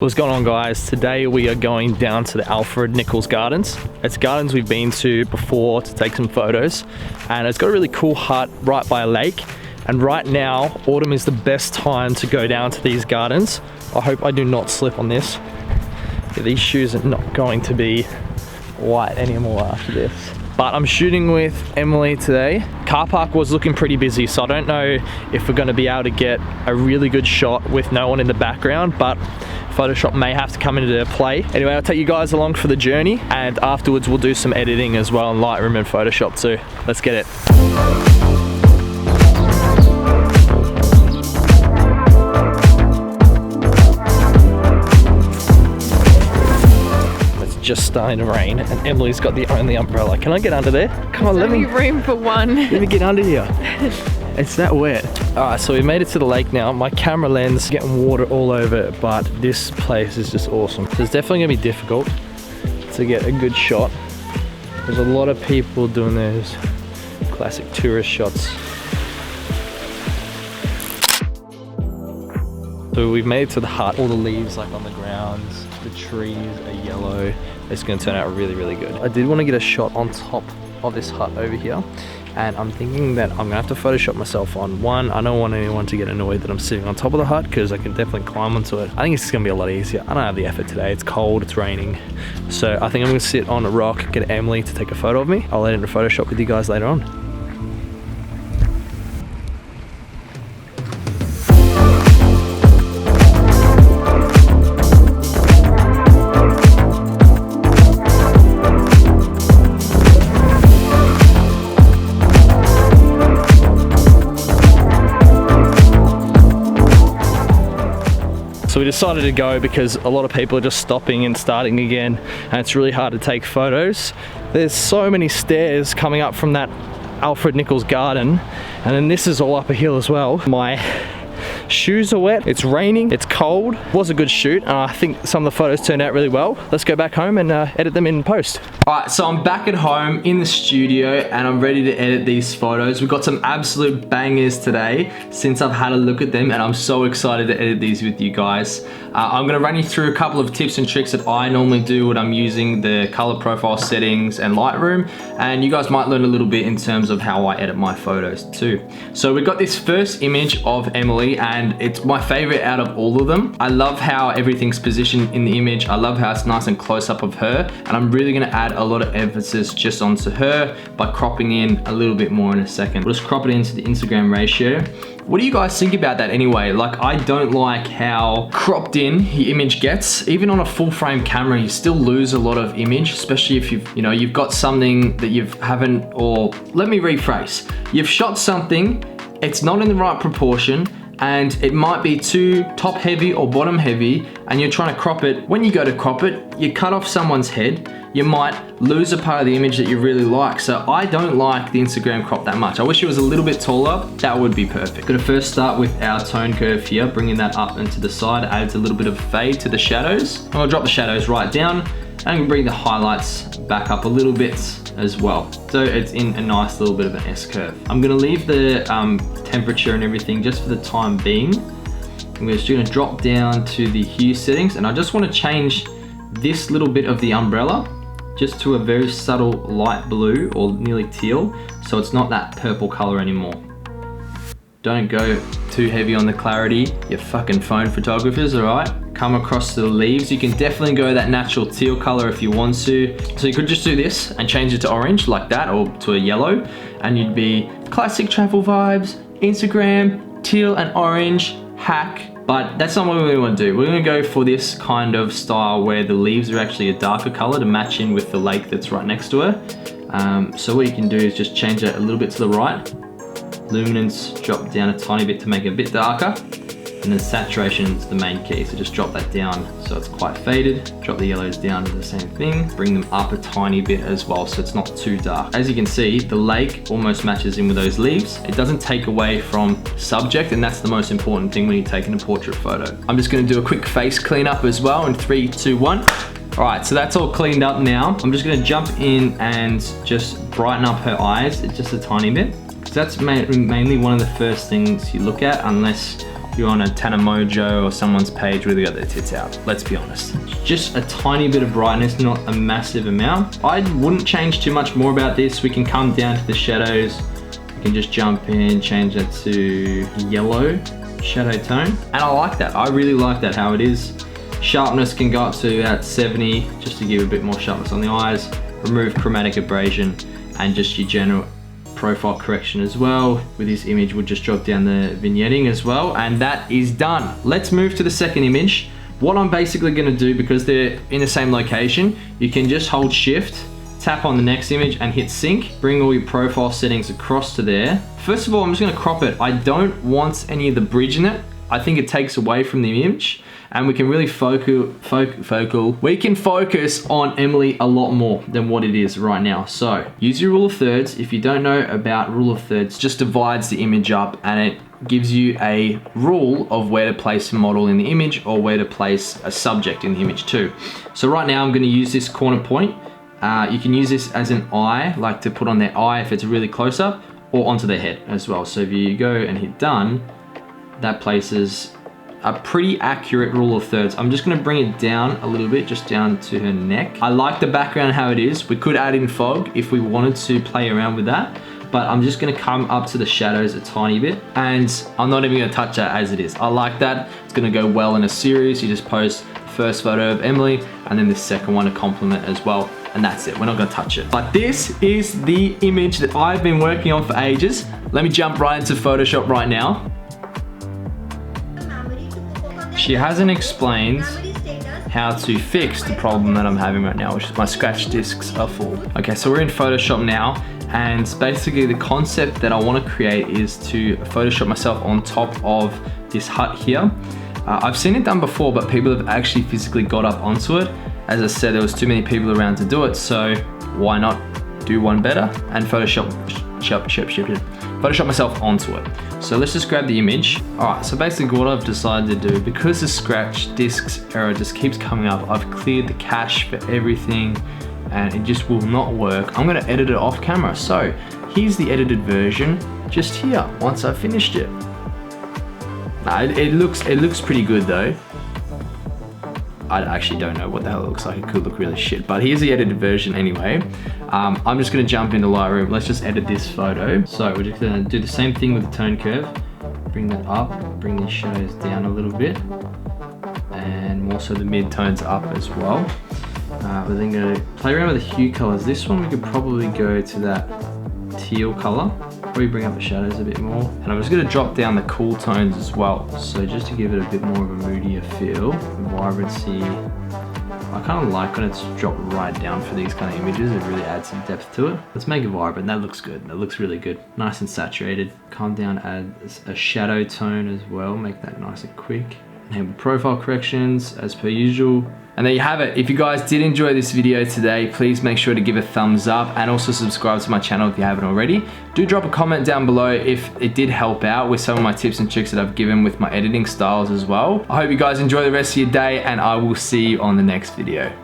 What's going on, guys? Today we are going down to the Alfred Nichols Gardens. It's gardens we've been to before to take some photos, and it's got a really cool hut right by a lake. And right now, autumn is the best time to go down to these gardens. I hope I do not slip on this. Yeah, these shoes are not going to be white anymore after this. But I'm shooting with Emily today. Car park was looking pretty busy, so I don't know if we're gonna be able to get a really good shot with no one in the background, but Photoshop may have to come into play. Anyway, I'll take you guys along for the journey, and afterwards we'll do some editing as well in Lightroom and Photoshop too. Let's get it. Just starting to rain, and Emily's got the only umbrella. Can I get under there? Come on, let me. There's only room for one. Let me get under here. It's that wet. All right, so we made it to the lake now. My camera lens is getting water all over it, but this place is just awesome. So it's definitely gonna be difficult to get a good shot. There's a lot of people doing those classic tourist shots. So we've made it to the hut. All the leaves like on the ground, the trees are yellow. It's gonna turn out really, really good. I did want to get a shot on top of this hut over here, and I'm thinking that I'm gonna have to Photoshop myself on. One, I don't want anyone to get annoyed that I'm sitting on top of the hut, because I can definitely climb onto it. I think it's just gonna be a lot easier. I don't have the effort today. It's cold, it's raining. So I think I'm gonna sit on a rock, get Emily to take a photo of me. I'll edit into Photoshop with you guys later on. So we decided to go because a lot of people are just stopping and starting again, and it's really hard to take photos. There's so many stairs coming up from that Alfred Nichols Garden, and then this is all up a hill as well. My shoes are wet, it's raining, it's cold. It was a good shoot, and I think some of the photos turned out really well. Let's go back home and edit them in post. Alright, so I'm back at home in the studio, and I'm ready to edit these photos. We've got some absolute bangers today since I've had a look at them, and I'm so excited to edit these with you guys. I'm going to run you through a couple of tips and tricks that I normally do when I'm using the color profile settings and Lightroom, and you guys might learn a little bit in terms of how I edit my photos too. So we've got this first image of Emily, and it's my favorite out of all of them. I love how everything's positioned in the image. I love how it's nice and close up of her, and I'm really going to add a lot of emphasis just onto her by cropping in a little bit more in a second. We'll just crop it into the Instagram ratio. What do you guys think about that anyway? Like, I don't like how cropped in the image gets. Even on a full frame camera, you still lose a lot of image, especially if you've got something that you haven't, or let me rephrase. You've shot something, it's not in the right proportion, and it might be too top heavy or bottom heavy, and you're trying to crop it. When you go to crop it, you cut off someone's head, you might lose a part of the image that you really like. So I don't like the Instagram crop that much. I wish it was a little bit taller. That would be perfect. Gonna first start with our tone curve here, bringing that up and to the side. Adds a little bit of fade to the shadows. I'm gonna drop the shadows right down, and bring the highlights back up a little bit as well. So it's in a nice little bit of an S-curve. I'm gonna leave the temperature and everything just for the time being. I'm just gonna drop down to the hue settings, and I just wanna change this little bit of the umbrella just to a very subtle light blue or nearly teal, so it's not that purple color anymore. Don't go too heavy on the clarity, you fucking phone photographers, alright? Come across to the leaves. You can definitely go that natural teal color if you want to. So you could just do this and change it to orange like that, or to a yellow, and you'd be classic travel vibes, Instagram, teal and orange, hack. But that's not what we really want to do. We're gonna go for this kind of style where the leaves are actually a darker color to match in with the lake that's right next to her. So what you can do is just change it a little bit to the right. Luminance, drop down a tiny bit to make it a bit darker. And then saturation is the main key, so just drop that down so it's quite faded. Drop the yellows down to the same thing. Bring them up a tiny bit as well so it's not too dark. As you can see, the lake almost matches in with those leaves. It doesn't take away from subject, and that's the most important thing when you're taking a portrait photo. I'm just gonna do a quick face cleanup as well in 3, 2, 1. All right, so that's all cleaned up now. I'm just gonna jump in and just brighten up her eyes just a tiny bit. So that's mainly one of the first things you look at, unless you're on a Tanamojo or someone's page where they got their tits out. Let's be honest. Just a tiny bit of brightness, not a massive amount. I wouldn't change too much more about this. We can come down to the shadows. We can just jump in, change that to yellow shadow tone. And I like that. I really like that how it is. Sharpness can go up to about 70 just to give a bit more sharpness on the eyes. Remove chromatic abrasion and just your general profile correction as well. With this image, we'll just drop down the vignetting as well, and that is done. Let's move to the second image. What I'm basically gonna do, because they're in the same location, you can just hold shift, tap on the next image and hit sync. Bring all your profile settings across to there. First of all, I'm just gonna crop it. I don't want any of the bridge in it. I think it takes away from the image, and we can really we can focus on Emily a lot more than what it is right now. So use your rule of thirds. If you don't know about rule of thirds, just divides the image up and it gives you a rule of where to place a model in the image or where to place a subject in the image too. So right now I'm going to use this corner point. You can use this as an eye, like to put on their eye if it's really close up, or onto their head as well. So if you go and hit done, that places a pretty accurate rule of thirds. I'm just gonna bring it down a little bit, just down to her neck. I like the background how it is. We could add in fog if we wanted to play around with that, but I'm just gonna come up to the shadows a tiny bit, and I'm not even gonna touch that as it is. I like that. It's gonna go well in a series. You just post the first photo of Emily and then the second one to complement as well, and that's it. We're not gonna touch it. But this is the image that I've been working on for ages. Let me jump right into Photoshop right now. She hasn't explained how to fix the problem that I'm having right now, which is my scratch discs are full. Okay, so we're in Photoshop now, and basically the concept that I want to create is to Photoshop myself on top of this hut here. I've seen it done before, but people have actually physically got up onto it. As I said, there was too many people around to do it, so why not do one better and Photoshop myself onto it. So let's just grab the image. All right, so basically what I've decided to do, because the scratch discs error just keeps coming up, I've cleared the cache for everything and it just will not work. I'm gonna edit it off camera. So here's the edited version just here, once I've finished it. Nah, it looks pretty good though. I actually don't know what the hell it looks like. It could look really shit, but here's the edited version anyway. I'm just gonna jump into Lightroom. Let's just edit this photo. So we're just gonna do the same thing with the tone curve. Bring that up, bring the shadows down a little bit, and more so the mid-tones up as well. We're then gonna play around with the hue colors. This one we could probably go to that teal color. Probably bring up the shadows a bit more. And I'm just gonna drop down the cool tones as well. So just to give it a bit more of a moodier feel, vibrancy. I kind of like when it's dropped right down for these kind of images. It really adds some depth to it. Let's make it vibrant. That looks good. That looks really good. Nice and saturated. Calm down, add a shadow tone as well. Make that nice and quick. Enable profile corrections as per usual. And there you have it. If you guys did enjoy this video today, please make sure to give a thumbs up and also subscribe to my channel if you haven't already. Do drop a comment down below if it did help out with some of my tips and tricks that I've given with my editing styles as well. I hope you guys enjoy the rest of your day, and I will see you on the next video.